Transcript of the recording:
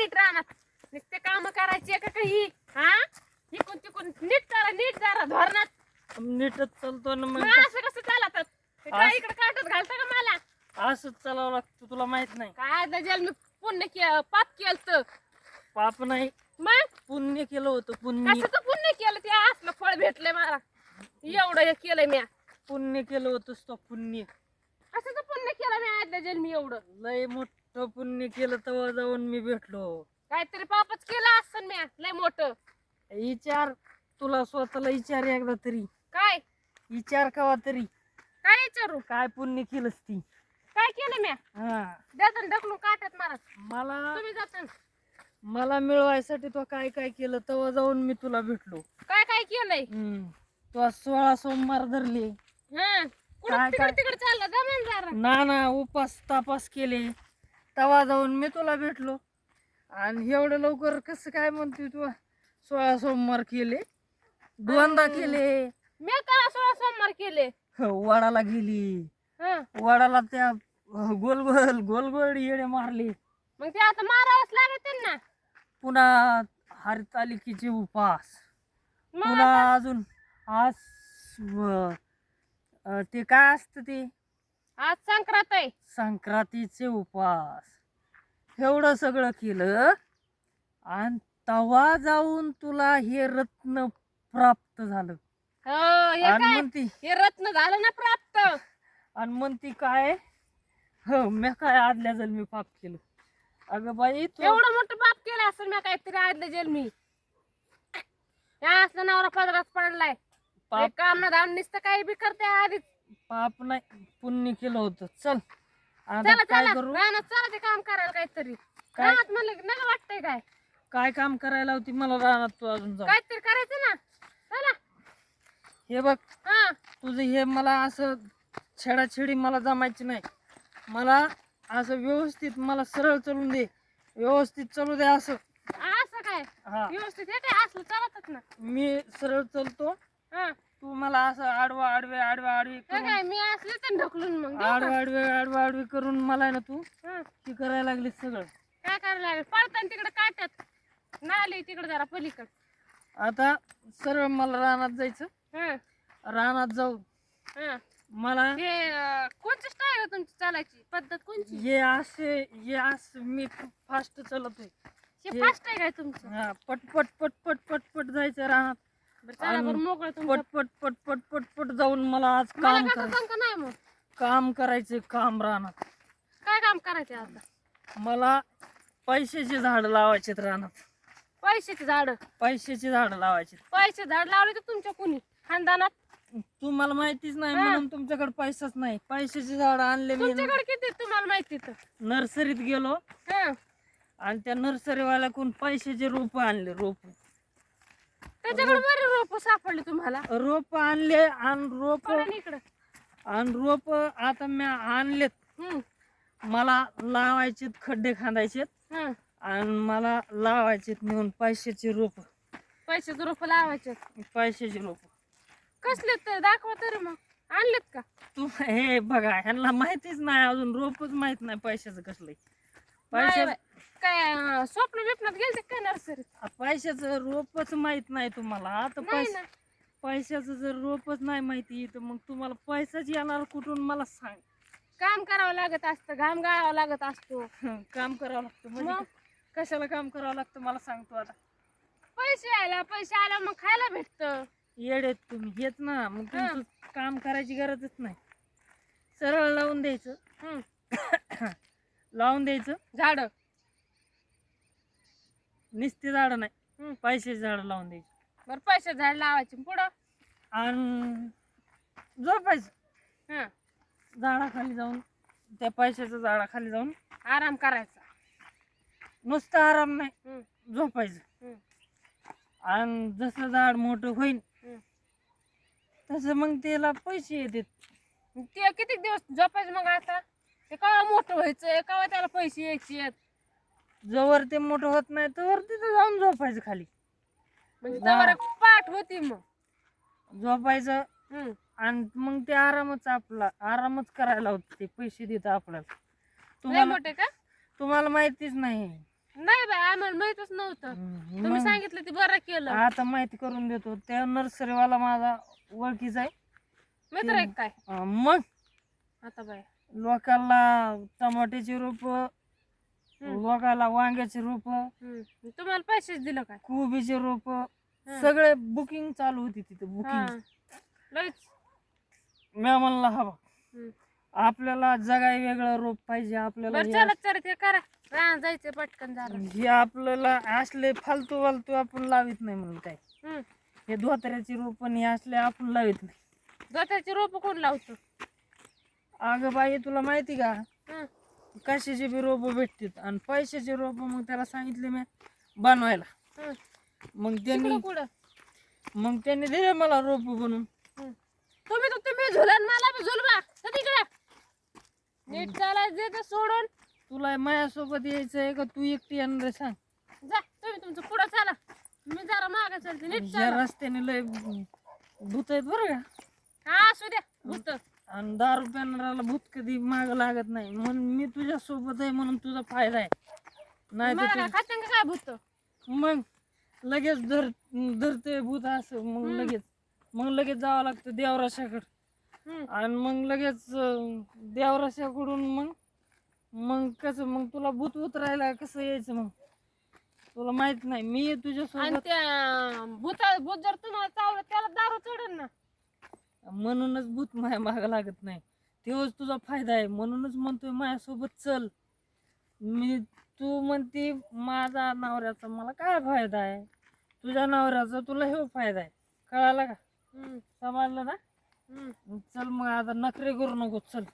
नीट राहणार नुसते काम करायचे का काही हा इकून तिकून नीट करा नीट जरा धोरणात नीटच चालतो ना मग मग असं कसं चालत काय इकडे काटत घालता का मला असंच चालावं लागतं तुला माहित नाही काय दजल मी पुण्य पाप केलं पाप नाही मग पुण्य केलं होतं पुण्य कशाचं पुण्य केलं ते असलं फळ भेटलंय मला एवढं हे केलंय मी पुण्य केलं होतंस तो पुण्य कशाचं पुण्य केलं मी आदल्या जन्मी एवढं लय मोठं पुण्य केलं तेव्हा जाऊन मी भेटलो काहीतरी पापच केलं असं मी लय मोठं विचार तुला स्वतःला विचार एकदा तरी काय विचार कवा तरी काय विचारू काय पुण्य केलंस ती काय केलं मी हा द्यातन ढकलून काटत मारा मला तुम्ही जाता मला मिळवायसाठी तो काय काय केलं तेव्हा जाऊन मी तुला भेटलो काय काय केलंय तो 16 सोमवार धरले हा कुठं काय तिकडे काय? तिकडे चालला जमान जरा ना उपास तापास केले तेव्हा जाऊन मी तुला भेटलो आणि एवढं लवकर कसं काय म्हणतोय तू 16 सोमवार केले दोनदा केले मी का 16 सोमवार केले वडाला गेली हा वडाला त्या गोल गोल गोल गोल येडे मारले मग ते आता मारावंच लागत त्यांना पुन्हा हरतालिकेचे उपास मग पुन्हा अजून आज ते काय असतं ते आज संक्रांत आहे संक्रांतीचे उपास एवढं सगळं केलं आणि तवा जाऊन तुला हे रत्न प्राप्त झालं हो हे आणि काय म्हणती हे रत्न झालं ना प्राप्त आणि म्हणती काय हो मी काय आदल्या जन्मी पाप केलं अगं बाई तू एवढं मोठं पाप केलं असेल मी काहीतरी आदल्या जन्मी या असला नवरा पदरात पडलाय पाप काम ना धावून नुसतं काही बी करते आधीच पाप नाही पुण्य केलं होतं चल आता चला काय चला करू रानात चला ते काम करायला काहीतरी काय? रानात म्हणलं की नका वाटतंय काय काय काम करायला होती मला राहणार तू अजून जाऊ काहीतरी करायचं ना चला हे बघ हा तुझं हे मला असं छेडाछेडी मला जमायची नाही मला असं व्यवस्थित मला सरळ चालून दे व्यवस्थित चालू दे असं असं काय हा व्यवस्थित हे काय असलं चालतच ना मी सरळ चालतो हा तू मला असं आडवा आडवे आडवा आडवी हे करून काय मी असले तर ढकलून मग देऊ आडवा का? आडवे आडवा आडवी करून मला आहे ना तू हा, हे करायला लागली सगळं काय करायला लागेल पळताना तिकडे काट्यात नाली तिकडे जरा पलीकड आता सरळ मला रानात जायचं हा रानात जाऊ हा मला हे कोणची स्टाईल तुमची चालायची पद्धत कोणची हे असं मी फास्ट चालतोय हे फास्ट आहे काय तुमचं हा पटपट पटपट पटपट जायचं रानात बरं चला बरं मोकळं तुमचं पटपट पटपट पटपट जाऊन मला आज मला काम का करायचं सांग का नाही मग काम करायचं काम रानात काय काम करायचं आता मला पैशाची झाड लावायचे रानात पैशाची झाड पैशाची झाड लावायची पैसे झाड लावले तर तुमच्या कुणी खानदानात तुम्हाला माहितीच नाही हा. म्हणून तुमच्याकडे पैसाच नाही पैशाची झाड आणले मी तुमच्याकडे किती आहेत तुम्हाला माहिती तर नर्सरीत गेलो हा आणि त्या नर्सरीवाल्याकडून पैशाचे रोप आणले रोप त्याच्याकडे बरे रोप सापडले तुम्हाला रोप आणले आणि पळा इकडं रोप आता मी आणलेत हम्म मला लावायचे खड्डे खांदायचेत हम्म आणि मला लावायचे नेऊन पैशाचे रोप पैशाचे रोप लावायचे पैशाचे रोप कसले तर दाखवा तर मग आणलेत का तू हे बघा ह्यांना माहितीच नाही अजून रोपच माहित नाही पैशाचं कसलंय पैशा नाही, काय स्वप्न बिपनात गेलते काय नर्सरीत पैशाचं रोपच माहित नाही तुम्हाला आता नाही ना पैशाचं जर रोपच नाही माहिती तर मग तुम्हाला पैसाच येणार कुठून मला सांग काम करावं लागत असतं घाम गाळावं लागत असतो काम करावं लागतं म्हणजे मग? कशाला काम करावं लागतं मला सांगतो आता पैसे आला मग खायला भेटत येडेत तुम्ही हेच ना मग हा. तुमचं काम करायची गरजच नाही सरळ लावून द्यायचं लावून द्यायचं झाड निस्ती झाड नाही पैशाची झाड लावून द्यायची बर पैसे झाड लावायचे पुढं आणि झोपायचं हा झाडाखाली जाऊन त्या पैशाच्या झाडाखाली जाऊन आराम करायचा नुसतं आराम नाही हम्म, झोपायचं हम्म, आणि जसं झाड मोठं होईल हम्म. तसं मग त्याला पैसे येतात ते किती दिवस झोपायचं मग आता ते केव्हा मोठं व्हायचं केव्हा त्याला पैसे यायचे जवळ ते मोठं होत नाही तोवर तिथं जाऊन झोपायचं खाली म्हणजे त्यावर पाठ होती मग झोपायचं हम्म. आणि मग ते आरामच करायला होत ते पैसे देत आपल्याला लय तुम्हाला मोठे का तुम्हाला माहितीच नाही नाही बाय आम्हाला माहितच नव्हतं. तुम्ही मग सांगितलं ते बरं केलं. आता माहिती करून देतो. त्या नर्सरीवाला माझा ओळखीचा आहे. मित्र आहे काय मग आता बाय? लोकांना टमाट्याची रोप, लोकांना वांग्याची रोप, तुम्हाला पैसेच दिलं काय? कोबीचे रोप, सगळे बुकिंग चालू होती तिथे. हा बुकिंग लयच. मी म्हणला हवा आपल्याला जगाय वेगळं रोप पाहिजे. आपल्याला बरं चला चला ते करा. रान जायचं पटकन झालं. हे आपल्याला असले फालतू फालतू आपण लावित नाही म्हणून काय. हे धोत्र्याची रोप हे असले आपण लावित नाही. दोताची रोप कोण लावतो? अगं बाई तुला माहिती का, कशाचे बी रोप भेटतात आणि पैशाचे रोप मग त्याला सांगितले मी बनवायला. मग त्यांनी दिले मला रोप बनवून. तुम्ही झुलन मला बी झुलवा तिकडे. नीट चालायचं देत सोडून. तुला माझ्यासोबत यायचंय का तू एकटी येणार आहे सांग? जा तुम्ही तुमचं पुढं चाला, मी जरा मागे चालते. नीट या चाला. रस्त्याने लय भूत आहेत बरं का. हा असू द्या भूत. आणि दारू प्यानाराला भूत कधी माग लागत नाही. म्हणून मी तुझ्या सोबत आहे म्हणून तुझा फायदा आहे. नाही मला तर काय खात्यान का काय भूत? मग लगेच धरते भूत असं. मग लगेच जावं लागतं देवराशाकडे. आणि मग लगेच देवराशाकडून मग कसं मग तुला भूत उतरायला कसं यायचं मग तुला माहित नाही. मी तुझ्या आणि सोबत त्या भूत जर तुम्हाला चावलं त्याला दारू चढन ना. म्हणूनच भूत माझ्या माग लागत नाही. तेव्हाच तुझा फायदा आहे. म्हणूनच म्हणतोय माझ्यासोबत चल. तू म्हणते माझा नवऱ्याचा मला काय फायदा आहे, तुझ्या नवऱ्याचा तुला हे फायदा आहे. कळाला का? समजलं ना? चल मग आता नखरे करू नको. चल.